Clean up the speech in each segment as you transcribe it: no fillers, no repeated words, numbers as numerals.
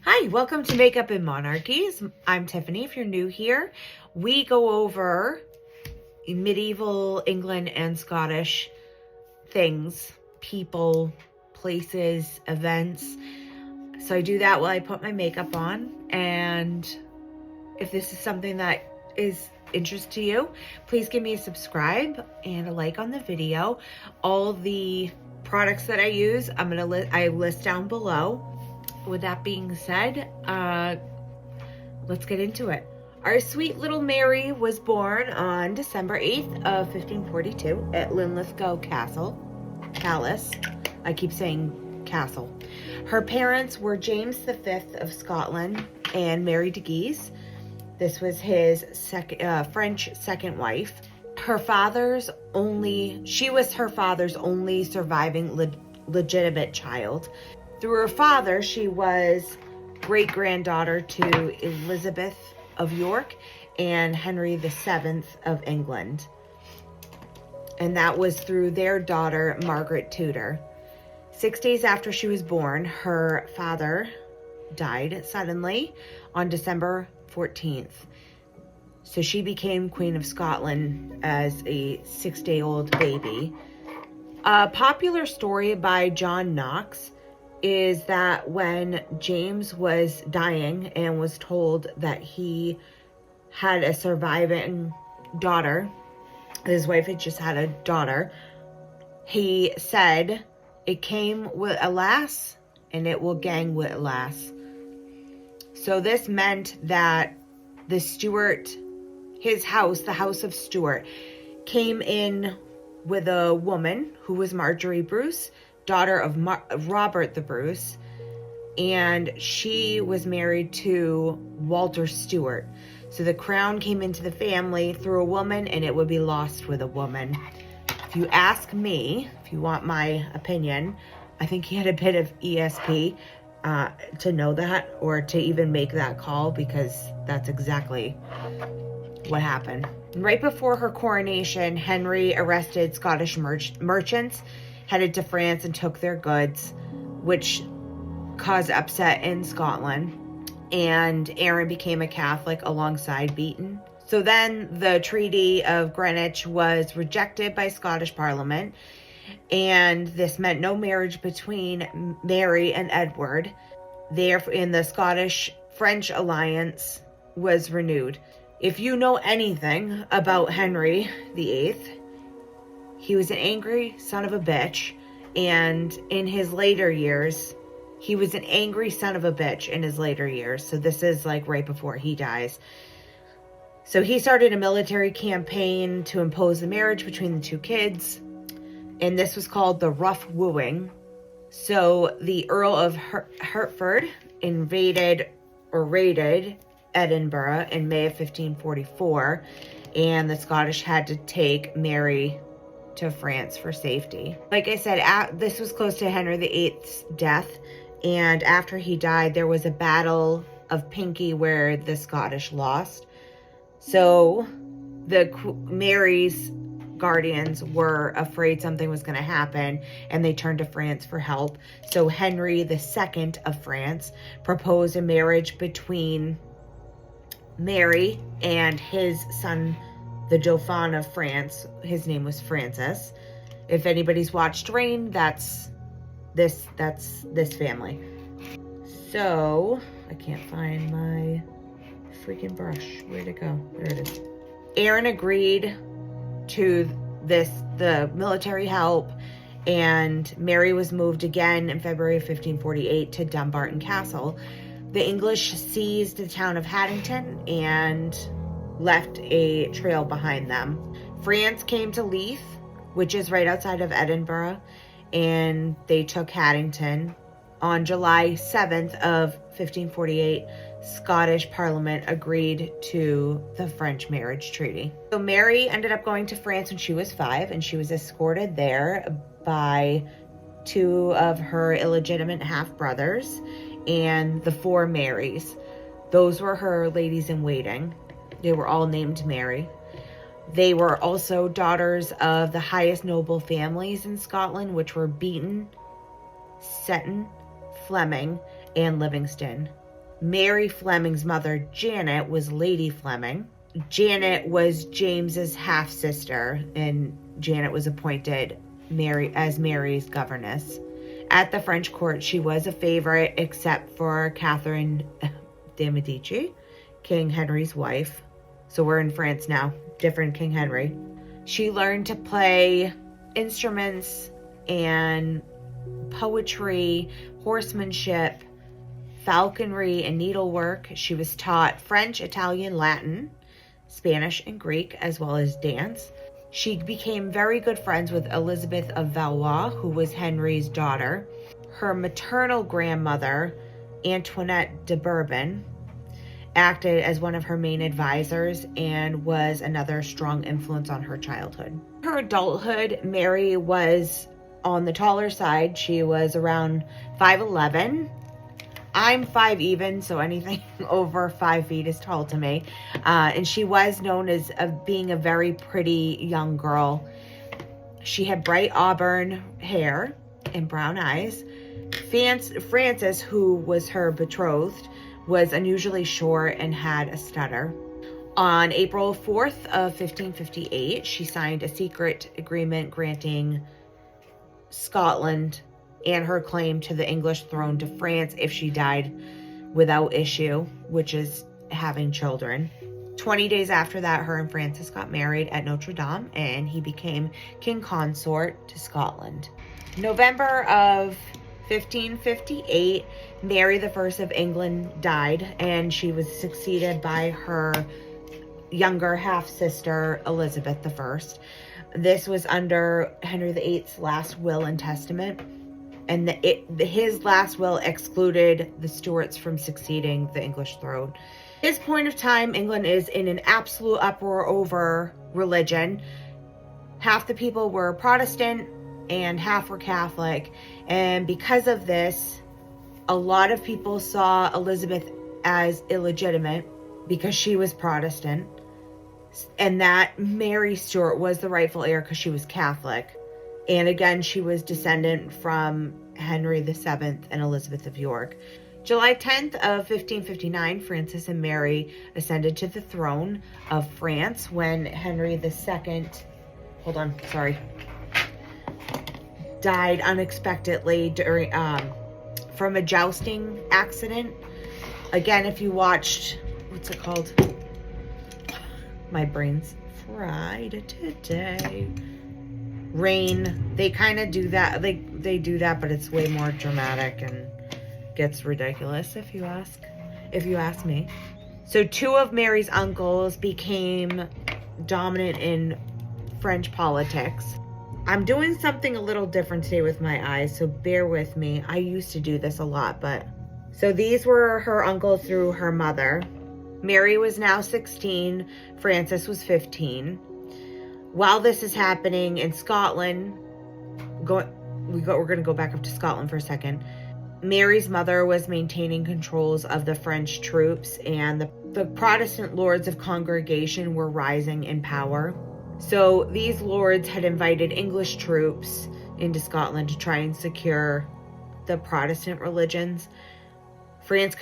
Hi, welcome to Makeup and Monarchies. I'm Tiffany. If you're new here, we go over medieval England and Scottish things, people, places, events. So I do that while I put my makeup on. And if this is something that is interest to you, please give me a subscribe and a like on the video. All the products that I use, I list down below. With that being said, let's get into it. Our sweet little Mary was born on December 8th of 1542 at Linlithgow Palace. I keep saying castle. Her parents were James V of Scotland and Mary de Guise. This was his French second wife. She was her father's only surviving legitimate child. Through her father, she was great-granddaughter to Elizabeth of York and Henry VII of England. And that was through their daughter, Margaret Tudor. 6 days after she was born, her father died suddenly on December 14th. So she became Queen of Scotland as a 6-day-old baby. A popular story by John Knox is that when James was dying and was told that he had a surviving daughter, his wife had just had a daughter, he said, "It came with a lass and it will gang with a lass." So this meant that the Stuart, his house, the House of Stuart, came in with a woman who was Marjorie Bruce, daughter of Robert the Bruce, and she was married to Walter Stuart. So the crown came into the family through a woman, and it would be lost with a woman. If you ask me, if you want my opinion, I think he had a bit of ESP to know that, or to even make that call, because that's exactly what happened. Right before her coronation, Henry arrested Scottish merchants, headed to France and took their goods, which caused upset in Scotland. And Aaron became a Catholic alongside Beaton. So then the Treaty of Greenwich was rejected by Scottish Parliament, and this meant no marriage between Mary and Edward. Therefore, in the Scottish-French alliance was renewed. If you know anything about Henry VIII, he was an angry son of a bitch, and in his later years, he was an angry son of a bitch in his later years. So this is like right before he dies. So he started a military campaign to impose the marriage between the two kids, and this was called the Rough Wooing. So the Earl of Hertford raided Edinburgh in May of 1544, and the Scottish had to take Mary to France for safety. Like I said, this was close to Henry VIII's death, and after he died, there was a battle of Pinkie where the Scottish lost. So Mary's guardians were afraid something was going to happen, and they turned to France for help. So Henry II of France proposed a marriage between Mary and his son, the Dauphin of France. His name was Francis. If anybody's watched Reign, that's this family. So I can't find my freaking brush. Where'd it go? There it is. Aaron agreed to the military help, and Mary was moved again in February of 1548 to Dumbarton Castle. The English seized the town of Haddington and left a trail behind them. France came to Leith, which is right outside of Edinburgh, and they took Haddington. On July 7th of 1548, Scottish Parliament agreed to the French marriage treaty. So Mary ended up going to France when she was 5, and she was escorted there by 2 of her illegitimate half-brothers and the 4 Marys. Those were her ladies-in-waiting. They were all named Mary. They were also daughters of the highest noble families in Scotland, which were Beaton, Seton, Fleming, and Livingston. Mary Fleming's mother, Janet, was Lady Fleming. Janet was James's half-sister, and Janet was appointed as Mary's governess. At the French court, she was a favorite, except for Catherine de Medici, King Henry's wife. So we're in France now, different King Henry. She learned to play instruments and poetry, horsemanship, falconry, and needlework. She was taught French, Italian, Latin, Spanish, and Greek, as well as dance. She became very good friends with Elizabeth of Valois, who was Henry's daughter. Her maternal grandmother, Antoinette de Bourbon, acted as one of her main advisors and was another strong influence on her childhood. Her adulthood, Mary was on the taller side. She was around 5'11". I'm 5 even, so anything over 5 feet is tall to me. And she was known as being a very pretty young girl. She had bright auburn hair and brown eyes. Francis, who was her betrothed, was unusually short and had a stutter. On April 4th of 1558, she signed a secret agreement granting Scotland and her claim to the English throne to France if she died without issue, which is having children. 20 days after that, her and Francis got married at Notre Dame, and he became king consort to Scotland. November of 1558, Mary I of England died, and she was succeeded by her younger half-sister, Elizabeth I. This was under Henry VIII's last will and testament. And his last will excluded the Stuarts from succeeding the English throne. At this point of time, England is in an absolute uproar over religion. Half the people were Protestant and half were Catholic. And because of this, a lot of people saw Elizabeth as illegitimate because she was Protestant. And that Mary Stuart was the rightful heir because she was Catholic. And again, she was descendant from Henry VII and Elizabeth of York. July 10th of 1559, Francis and Mary ascended to the throne of France when Henry II, died unexpectedly during from a jousting accident. Again, if you watched, what's it called? My brain's fried today. Rain, they kind of do that. They do that, but it's way more dramatic and gets ridiculous if you ask me. So 2 of Mary's uncles became dominant in French politics. I'm doing something a little different today with my eyes, so bear with me. I used to do this a lot, but so these were her uncles through her mother. Mary was now 16, Francis was 15. While this is happening in Scotland, we're going to go back up to Scotland for a second. Mary's mother was maintaining controls of the French troops, and the Protestant lords of congregation were rising in power. So these lords had invited English troops into Scotland to try and secure the Protestant religions. France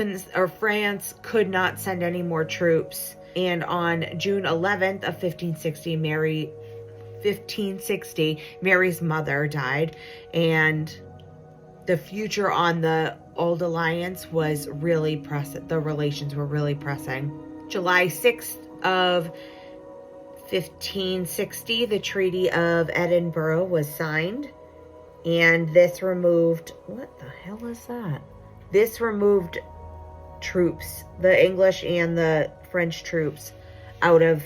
could not send any more troops. And on June 11th of 1560, Mary's mother died, and the future on the old alliance was really pressing. The relations were really pressing. July 6th of 1560, the Treaty of Edinburgh was signed, and this removed, what the hell is that? This removed troops, the English and the French troops, out of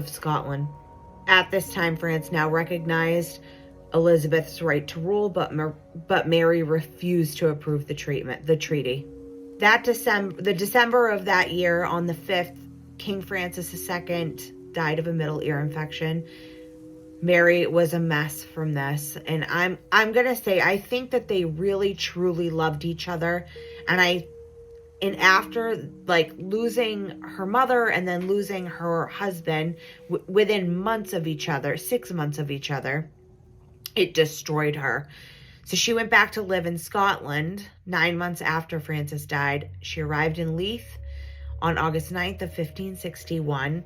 Scotland. At this time, France now recognized Elizabeth's right to rule, but Mary refused to approve the treaty. The December of that year, on the 5th, King Francis II died of a middle ear infection. Mary was a mess from this, and I'm gonna say I think that they really truly loved each other, and after like losing her mother and then losing her husband within months of each other, 6 months of each other, it destroyed her. So she went back to live in Scotland 9 months after Francis died. She arrived in Leith on August 9th of 1561.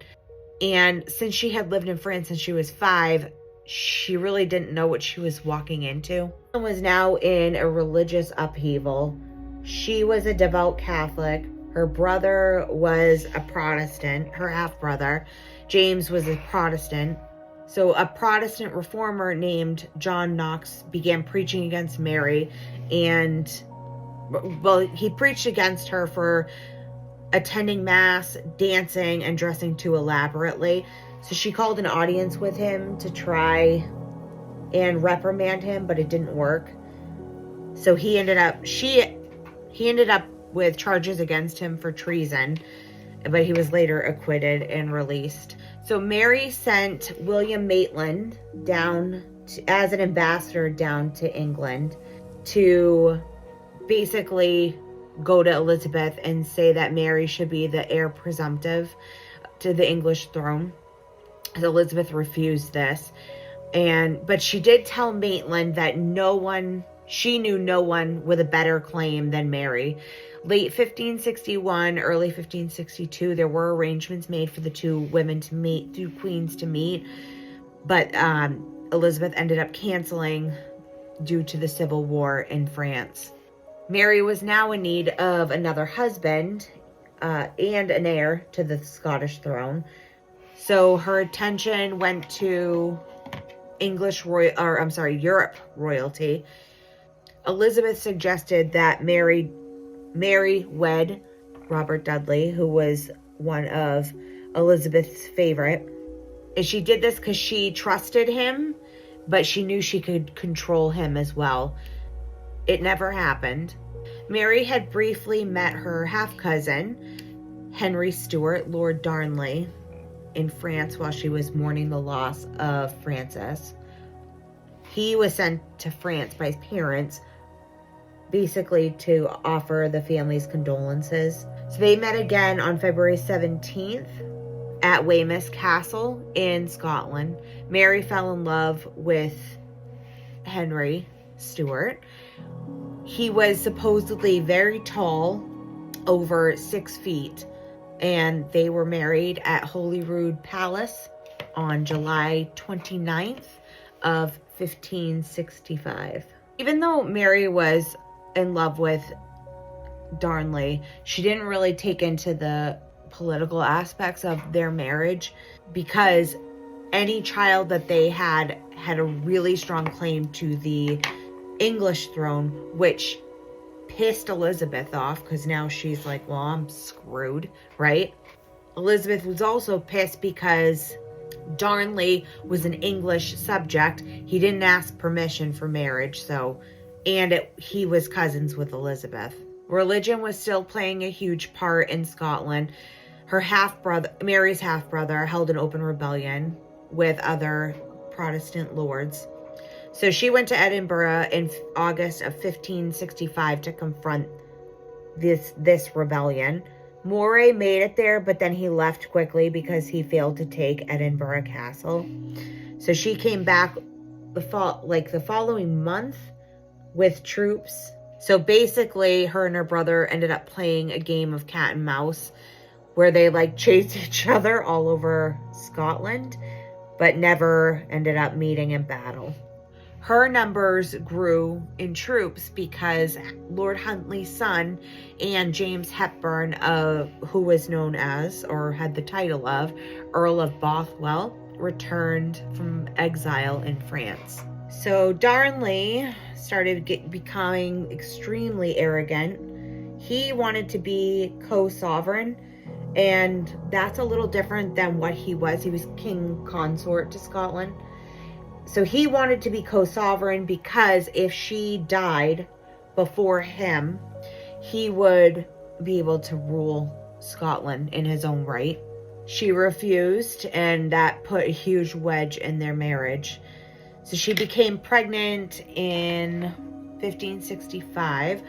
And since she had lived in France since she was 5, she really didn't know what she was walking into. And was now in a religious upheaval. She was a devout Catholic. Her brother was a Protestant, her half-brother. James was a Protestant. So a Protestant reformer named John Knox began preaching against Mary. And, well, he preached against her for attending mass, dancing, and dressing too elaborately. So she called an audience with him to try and reprimand him, but it didn't work. So he ended up with charges against him for treason, but he was later acquitted and released. So Mary sent William Maitland down as an ambassador down to England to basically go to Elizabeth and say that Mary should be the heir presumptive to the English throne. Elizabeth refused this, but she did tell Maitland that she knew no one with a better claim than Mary. Late 1561, early 1562, there were arrangements made for the two queens to meet, but Elizabeth ended up canceling due to the Civil War in France. Mary was now in need of another husband and an heir to the Scottish throne. So her attention went to Europe royalty. Elizabeth suggested that Mary wed Robert Dudley, who was one of Elizabeth's favorite. And she did this because she trusted him, but she knew she could control him as well. It never happened. Mary had briefly met her half-cousin, Henry Stuart, Lord Darnley, in France while she was mourning the loss of Francis. He was sent to France by his parents, basically to offer the family's condolences. So they met again on February 17th at Weymouth Castle in Scotland. Mary fell in love with Henry Stuart. He was supposedly very tall, over 6 feet, and they were married at Holyrood Palace on July 29th of 1565. Even though Mary was in love with Darnley, she didn't really take into the political aspects of their marriage, because any child that they had a really strong claim to the English throne, which pissed Elizabeth off, because now she's like, well, I'm screwed, right? Elizabeth was also pissed because Darnley was an English subject. He didn't ask permission for marriage, he was cousins with Elizabeth. Religion was still playing a huge part in Scotland. Mary's half-brother, held an open rebellion with other Protestant lords. So she went to Edinburgh in August of 1565 to confront this rebellion. Moray made it there, but then he left quickly because he failed to take Edinburgh Castle. So she came back the following month with troops. So basically, her and her brother ended up playing a game of cat and mouse where they chased each other all over Scotland, but never ended up meeting in battle. Her numbers grew in troops because Lord Huntley's son and James Hepburn, who was known as, or had the title of, Earl of Bothwell, returned from exile in France. So Darnley started becoming extremely arrogant. He wanted to be co-sovereign, and that's a little different than what he was. He was king consort to Scotland. So he wanted to be co-sovereign because if she died before him, he would be able to rule Scotland in his own right. She refused, and that put a huge wedge in their marriage. So she became pregnant in 1565,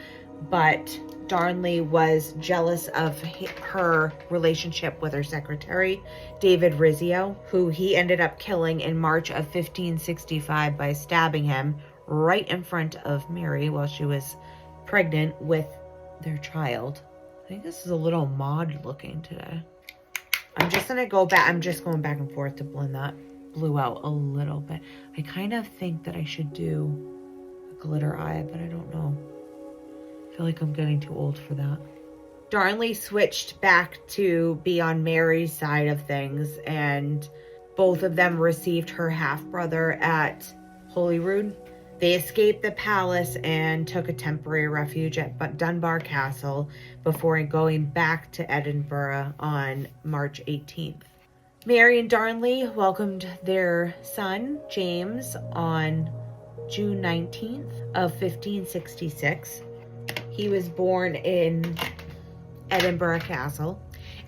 but Darnley was jealous of her relationship with her secretary, David Rizzio, who he ended up killing in March of 1565 by stabbing him right in front of Mary while she was pregnant with their child. I think this is a little mod looking today. I'm just going to go back. I'm just going back and forth to blend that blue out a little bit. I kind of think that I should do a glitter eye, but I don't know. I feel like I'm getting too old for that. Darnley switched back to be on Mary's side of things, and both of them received her half-brother at Holyrood. They escaped the palace and took a temporary refuge at Dunbar Castle before going back to Edinburgh on March 18th. Mary and Darnley welcomed their son, James, on June 19th of 1566. He was born in Edinburgh Castle.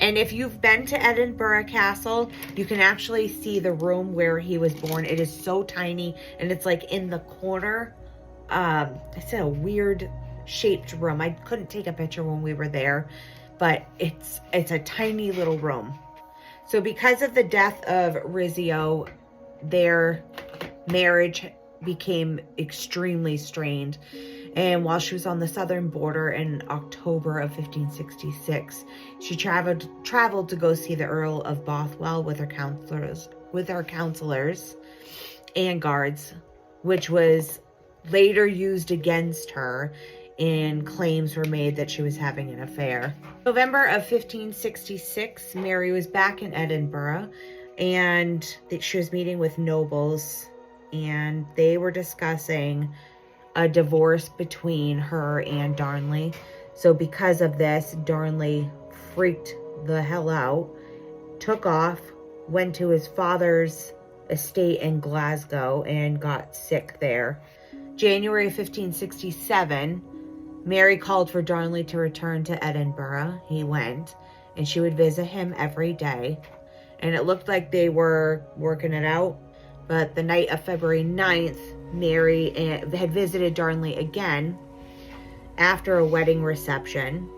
And if you've been to Edinburgh Castle, you can actually see the room where he was born. It is so tiny, and it's like in the corner. It's a weird shaped room. I couldn't take a picture when we were there, but it's a tiny little room. So because of the death of Rizzio, their marriage became extremely strained. And while she was on the southern border in October of 1566, she traveled to go see the Earl of Bothwell with her counselors and guards, which was later used against her, and claims were made that she was having an affair. November of 1566, Mary was back in Edinburgh, and she was meeting with nobles, and they were discussing a divorce between her and Darnley. So because of this, Darnley freaked the hell out, took off, went to his father's estate in Glasgow, and got sick there. January of 1567, Mary called for Darnley to return to Edinburgh. He went, and she would visit him every day. And it looked like they were working it out. But the night of February 9th, Mary had visited Darnley again after a wedding reception.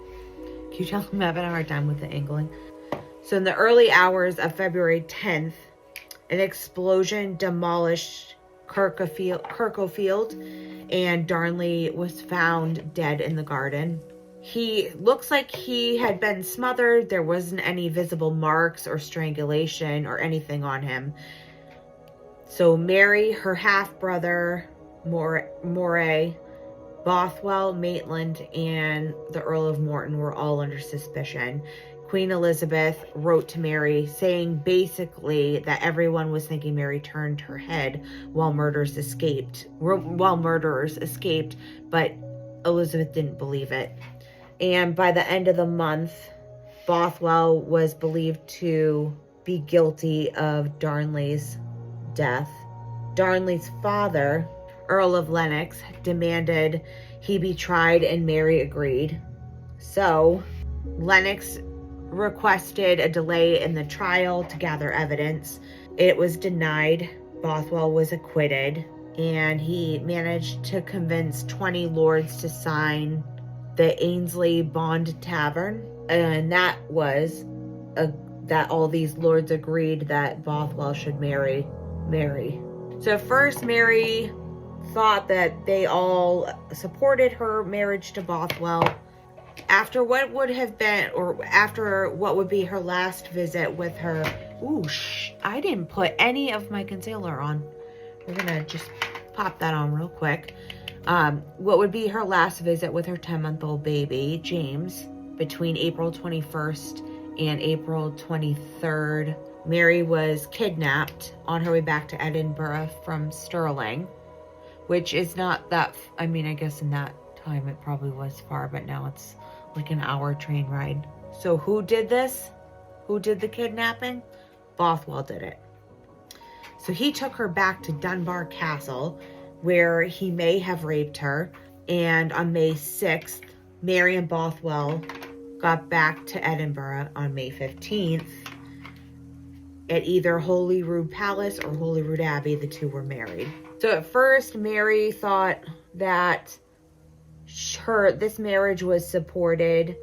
Can you tell I'm having a hard time with the angling? So in the early hours of February 10th, an explosion demolished Kirklefield, and Darnley was found dead in the garden. He looks like he had been smothered. There wasn't any visible marks or strangulation or anything on him. So Mary, her half-brother, Moray, Bothwell, Maitland, and the Earl of Morton were all under suspicion. Queen Elizabeth wrote to Mary saying basically that everyone was thinking Mary turned her head while murderers escaped, but Elizabeth didn't believe it. And by the end of the month, Bothwell was believed to be guilty of Darnley's death. Darnley's father, Earl of Lennox, demanded he be tried, and Mary agreed. So Lennox requested a delay in the trial to gather evidence. It was denied. Bothwell was acquitted, and he managed to convince 20 lords to sign the Ainsley Bond Tavern, and that was that all these lords agreed that Bothwell should marry Mary. So at first, Mary thought that they all supported her marriage to Bothwell. After what would be her last visit with her... Ooh, I didn't put any of my concealer on. We're gonna just pop that on real quick. What would be her last visit with her 10-month-old baby, James, between April 21st and April 23rd. Mary was kidnapped on her way back to Edinburgh from Stirling, which is not that... I mean, I guess in that time it probably was far, but now it's like an hour train ride. So who did this? Who did the kidnapping? Bothwell did it. So he took her back to Dunbar Castle, where he may have raped her. And on May 6th, Mary and Bothwell got back to Edinburgh on May 15th. At either Holyrood Palace or Holyrood Abbey, the two were married. So at first, Mary thought that this marriage was supported,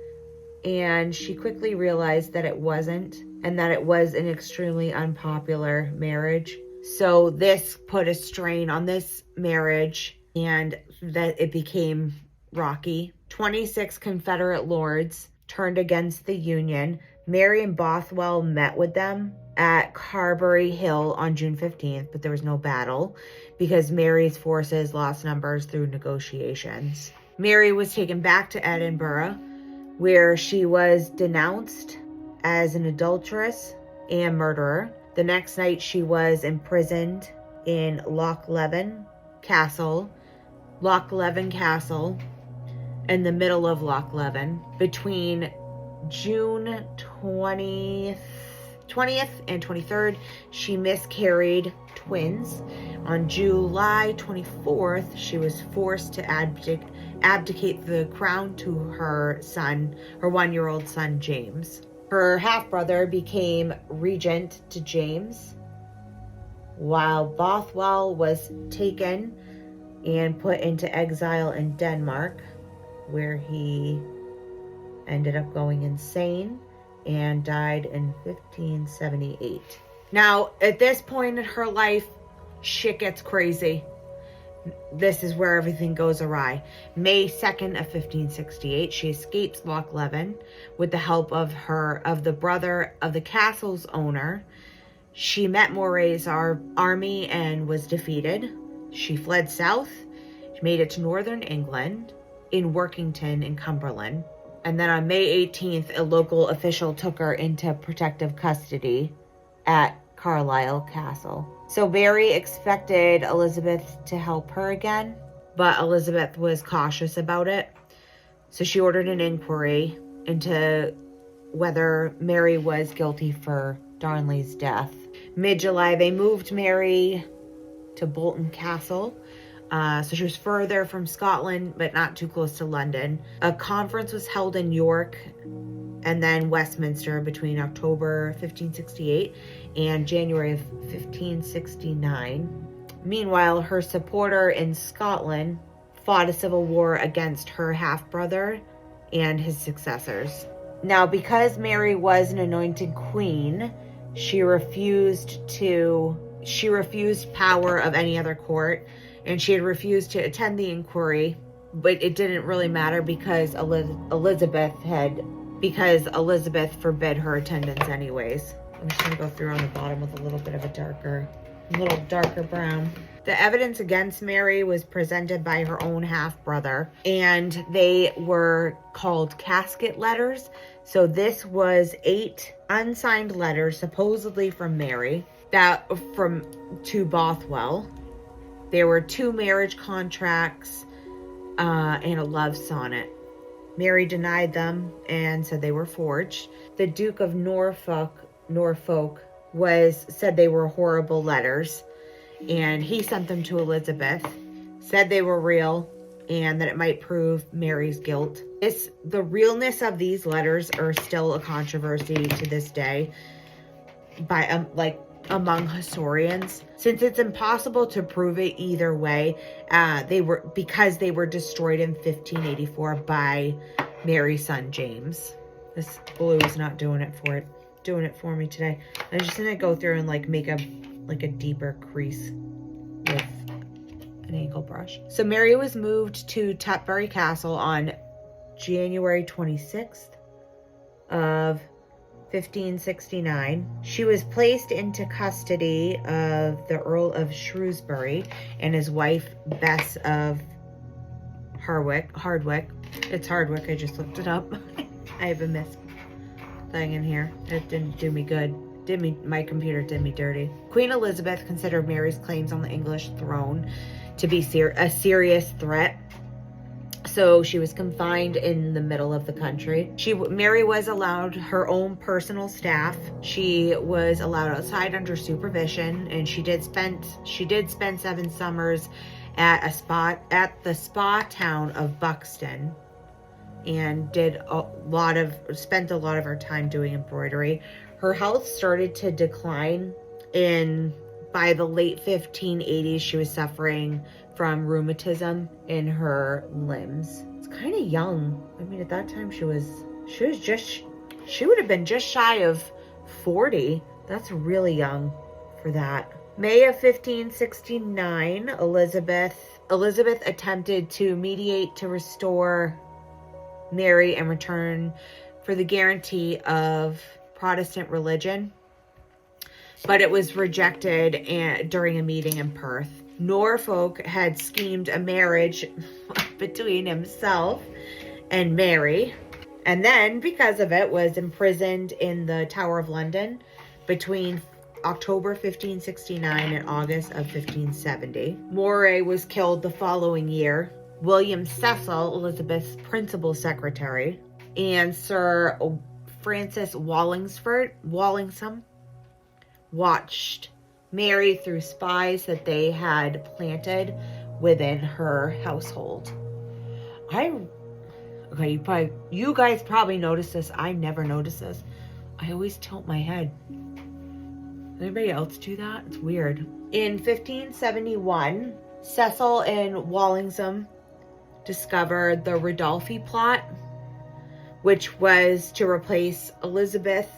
and she quickly realized that it wasn't, and that it was an extremely unpopular marriage. So this put a strain on this marriage, and that it became rocky. 26 Confederate lords turned against the Union. Mary and Bothwell met with them at Carberry Hill on June 15th, but there was no battle because Mary's forces lost numbers through negotiations. Mary was taken back to Edinburgh, where she was denounced as an adulteress and murderer. The next night, she was imprisoned in Loch Leven Castle, in the middle of Loch Leven, between June 20th and 23rd. She miscarried twins. On July 24th, she was forced to abdicate the crown to her son, her 1-year-old son, James. Her half-brother became regent to James, while Bothwell was taken and put into exile in Denmark, where he ended up going insane and died in 1578. Now, at this point in her life, shit gets crazy. This is where everything goes awry. May 2nd of 1568, she escapes Loch Leven with the help of the brother of the castle's owner. She met Moray's army and was defeated. She fled south. She made it to northern England in Workington in Cumberland. And then on May 18th, a local official took her into protective custody at Carlisle Castle. So Mary expected Elizabeth to help her again, but Elizabeth was cautious about it. So she ordered an inquiry into whether Mary was guilty for Darnley's death. Mid-July, they moved Mary to Bolton Castle. So she was further from Scotland, but not too close to London. A conference was held in York and then Westminster between October 1568 and January of 1569. Meanwhile, her supporter in Scotland fought a civil war against her half-brother and his successors. Now, because Mary was an anointed queen, she refused power of any other court, and she had refused to attend the inquiry, but it didn't really matter because Elizabeth forbid her attendance anyways. I'm just going to go through on the bottom with a little bit of a darker brown. The evidence against Mary was presented by her own half-brother, and they were called casket letters. So this was 8 unsigned letters, supposedly from Mary, to Bothwell. There were 2 marriage contracts and a love sonnet. Mary denied them and said they were forged. The Duke of Norfolk said they were horrible letters, and he sent them to Elizabeth, said they were real, and that it might prove Mary's guilt. The realness of these letters are still a controversy to this day by among historians, since it's impossible to prove it either way. They were destroyed in 1584 by Mary's son James. This blue is not doing it for me today. I'm just gonna go through and make a deeper crease with an angle brush. So Mary was moved to Tutbury Castle on January 26th of 1569. She was placed into custody of the Earl of Shrewsbury and his wife Bess of Hardwick. It's Hardwick, I just looked it up. I have a miss thing in here. It didn't do me good. My computer did me dirty. Queen Elizabeth considered Mary's claims on the English throne to be a serious threat. So she was confined in the middle of the country. Mary was allowed her own personal staff. She was allowed outside under supervision, and she did spend 7 summers at the spa town of Buxton, and spent a lot of her time doing embroidery. Her health started to decline, and by the late 1580s, she was suffering from rheumatism in her limbs. It's kind of young. I mean, at that time she would have been just shy of 40. That's really young for that. May of 1569, Elizabeth Elizabeth attempted to mediate to restore Mary in return for the guarantee of Protestant religion, but it was rejected during a meeting in Perth. Norfolk had schemed a marriage between himself and Mary, and then, because of it, was imprisoned in the Tower of London between October 1569 and August of 1570. Moray was killed the following year. William Cecil, Elizabeth's principal secretary, and Sir Francis Walsingham watched Mary through spies that they had planted within her household. You guys probably noticed this. I never noticed this. I always tilt my head. Anybody else do that? It's weird. In 1571, Cecil and Walsingham discovered the Rodolphi plot, which was to replace Elizabeth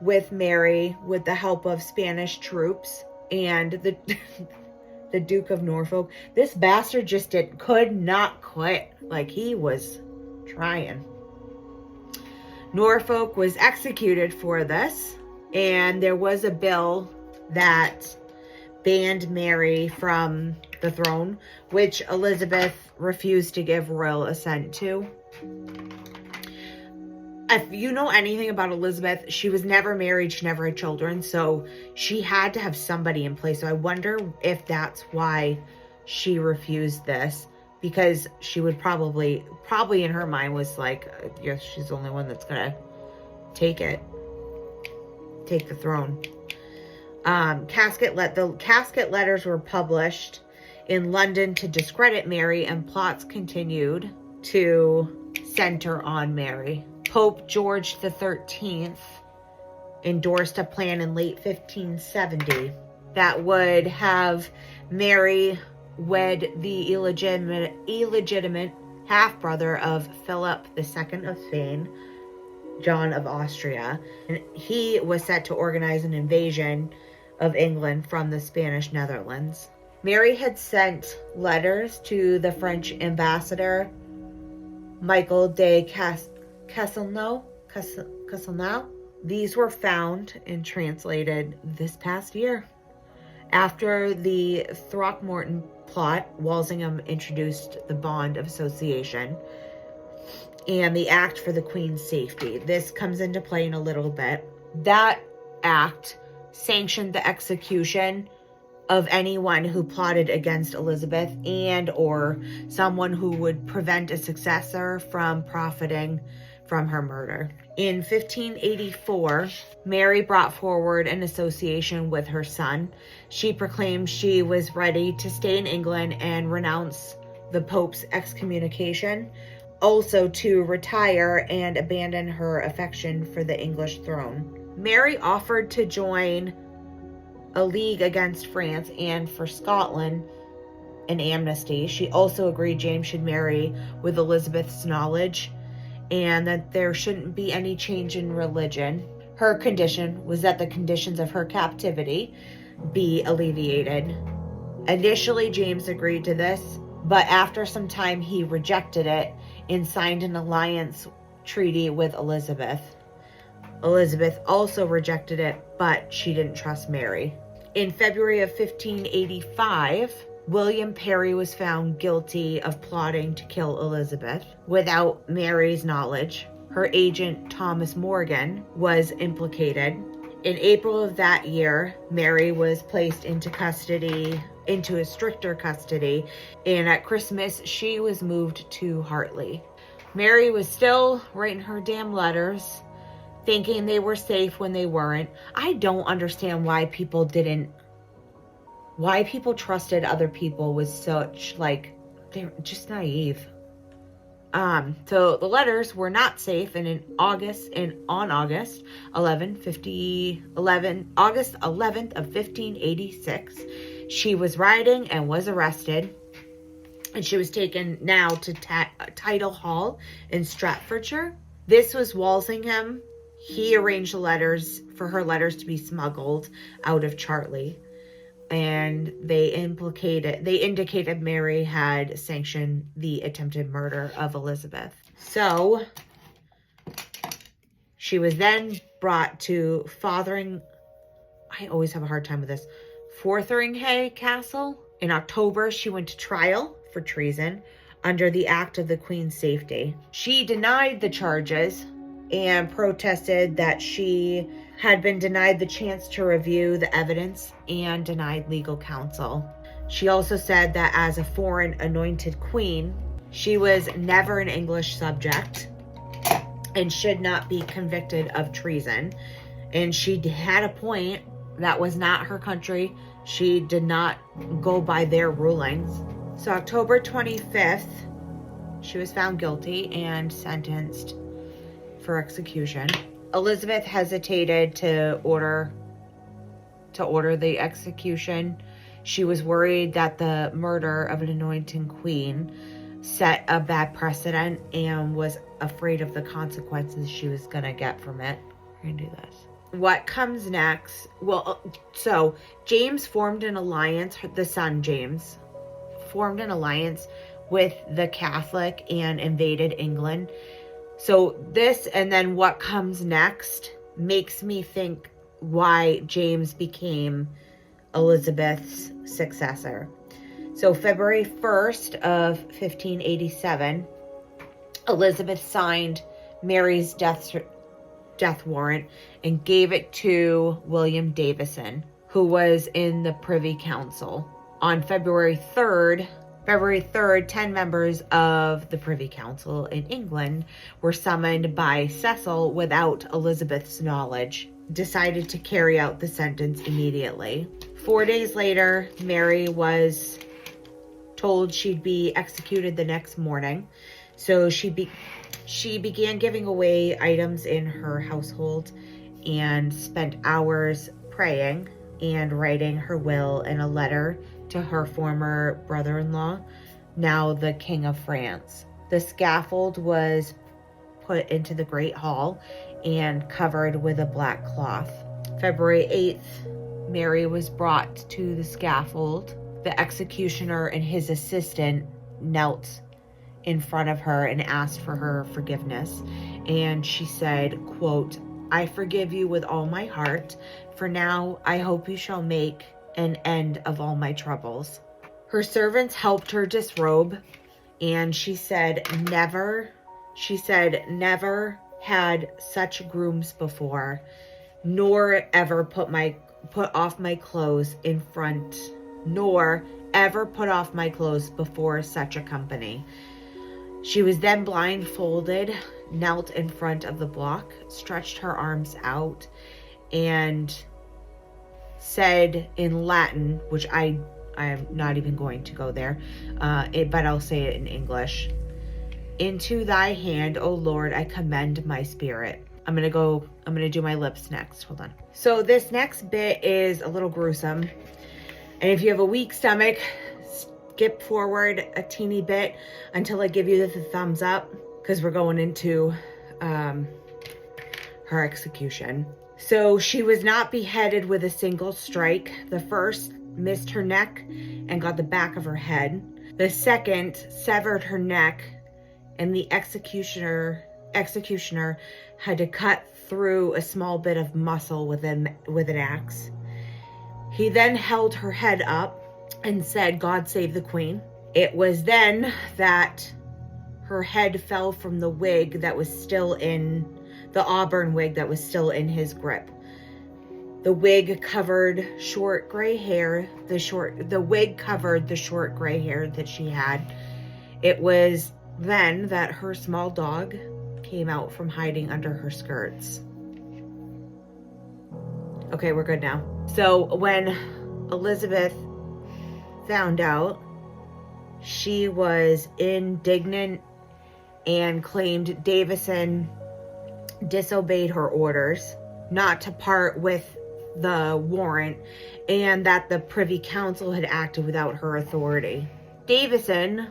with Mary with the help of Spanish troops and the Duke of Norfolk. This bastard just could not quit. Like, he was trying. Norfolk was executed for this, and there was a bill that banned Mary from the throne, which Elizabeth refused to give royal assent to. If you know anything about Elizabeth, she was never married, she never had children, so she had to have somebody in place. So I wonder if that's why she refused this, because she would probably in her mind was like, yes, she's the only one that's gonna take the throne. The casket letters were published in London to discredit Mary, and plots continued to center on Mary. Pope George XIII endorsed a plan in late 1570 that would have Mary wed the illegitimate half-brother of Philip II of Spain, John of Austria, and he was set to organize an invasion of England from the Spanish Netherlands. Mary had sent letters to the French ambassador, Michael de Castelnau. These were found and translated this past year. After the Throckmorton plot, Walsingham introduced the Bond of Association and the Act for the Queen's Safety. This comes into play in a little bit. That act sanctioned the execution of anyone who plotted against Elizabeth and or someone who would prevent a successor from profiting from her murder. In 1584, Mary brought forward an association with her son. She proclaimed she was ready to stay in England and renounce the Pope's excommunication, also to retire and abandon her affection for the English throne. Mary offered to join a league against France and for Scotland an amnesty. She also agreed James should marry with Elizabeth's knowledge and that there shouldn't be any change in religion. Her condition was that the conditions of her captivity be alleviated. Initially, James agreed to this, but after some time he rejected it and signed an alliance treaty with Elizabeth. Elizabeth also rejected it, but she didn't trust Mary. In February of 1585, William Parry was found guilty of plotting to kill Elizabeth without Mary's knowledge. Her agent, Thomas Morgan, was implicated. In April of that year, Mary was placed into a stricter custody, and at Christmas, she was moved to Hartley. Mary was still writing her damn letters, thinking they were safe when they weren't. I don't understand why people trusted other people with such, they're just naive. So the letters were not safe, and on August 11th of 1586, she was riding and was arrested, and she was taken now to Tidal Hall in Staffordshire. This was Walsingham. He arranged her letters to be smuggled out of Chartley. and they indicated Mary had sanctioned the attempted murder of Elizabeth. So she was then brought to I always have a hard time with this, Fotheringhay Castle. In October, she went to trial for treason under the Act of the Queen's Safety. She denied the charges and protested that she had been denied the chance to review the evidence and denied legal counsel. She also said that as a foreign anointed queen, she was never an English subject and should not be convicted of treason. And she had a point. That was not her country. She did not go by their rulings. So October 25th, she was found guilty and sentenced for execution. Elizabeth hesitated to order the execution. She was worried that the murder of an anointed queen set a bad precedent and was afraid of the consequences she was going to get from it. We're going to do this. What comes next? Well, so James formed an alliance, the son James formed an alliance with the Catholic and invaded England. So this, and then what comes next, makes me think why James became Elizabeth's successor. So February 1st of 1587, Elizabeth signed Mary's death warrant and gave it to William Davison, who was in the Privy Council. On February 3rd, 10 members of the Privy Council in England were summoned by Cecil without Elizabeth's knowledge, decided to carry out the sentence immediately. 4 days later, Mary was told she'd be executed the next morning. So she began giving away items in her household and spent hours praying and writing her will in a letter to her former brother-in-law, now the King of France. The scaffold was put into the Great Hall and covered with a black cloth. February 8th, Mary was brought to the scaffold. The executioner and his assistant knelt in front of her and asked for her forgiveness. And she said, quote, "I forgive you with all my heart. For now, I hope you shall make an end of all my troubles." Her servants helped her disrobe, and she said, never had such grooms before, nor ever put off my clothes before such a company. She was then blindfolded, knelt in front of the block, stretched her arms out, and said in Latin, which I am not even going to go there, but I'll say it in English. "Into thy hand, O Lord, I commend my spirit." I'm going to do my lips next. Hold on. So this next bit is a little gruesome. And if you have a weak stomach, skip forward a teeny bit until I give you the thumbs up, because we're going into her execution. So she was not beheaded with a single strike. The first missed her neck and got the back of her head. The second severed her neck, and the executioner had to cut through a small bit of muscle with an axe. He then held her head up and said, "God save the Queen." It was then that her head fell from the wig that was still in the auburn wig that was still in his grip. The wig covered short gray hair. The wig covered the short gray hair that she had. It was then that her small dog came out from hiding under her skirts. Okay, we're good now. So when Elizabeth found out, she was indignant and claimed Davison disobeyed her orders not to part with the warrant, and that the Privy Council had acted without her authority. Davison,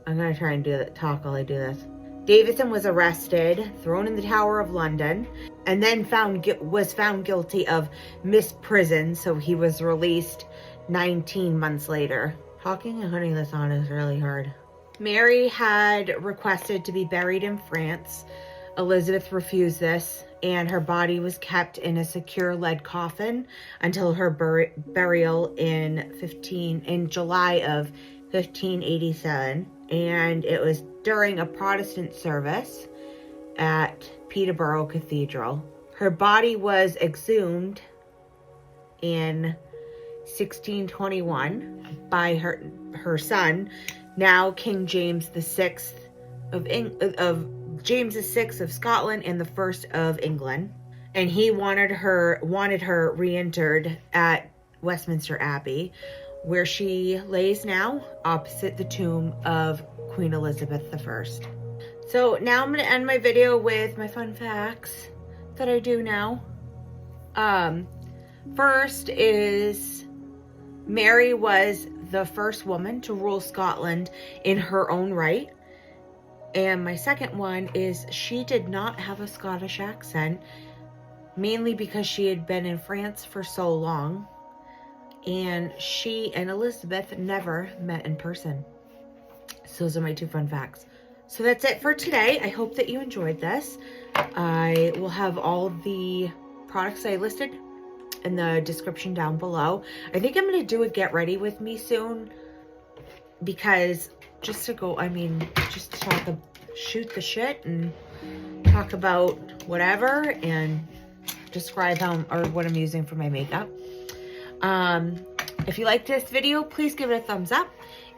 I'm going to try and talk while I do this. Davison was arrested, thrown in the Tower of London, and then was found guilty of misprison, so he was released 19 months later. Talking and putting this on is really hard. Mary had requested to be buried in France. Elizabeth refused this, and her body was kept in a secure lead coffin until her burial in July of 1587. And it was during a Protestant service at Peterborough Cathedral. Her body was exhumed in 1621 by her son, now King James VI James VI of Scotland and the first of England, and he wanted her reinterred at Westminster Abbey, where she lays now, opposite the tomb of Queen Elizabeth I. So now I'm going to end my video with my fun facts that I do now. First is Mary was the first woman to rule Scotland in her own right. And my second one is she did not have a Scottish accent, mainly because she had been in France for so long. And she and Elizabeth never met in person. So those are my two fun facts. So that's it for today. I hope that you enjoyed this. I will have all the products I listed in the description down below. I think I'm going to do a get ready with me soon, because just to shoot the shit and talk about whatever and describe what I'm using for my makeup. If you like this video, please give it a thumbs up.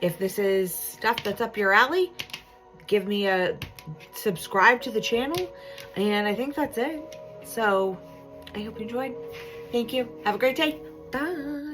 If this is stuff that's up your alley, give me a subscribe to the channel, and I think that's it. So I hope you enjoyed. Thank you. Have a great day. Bye.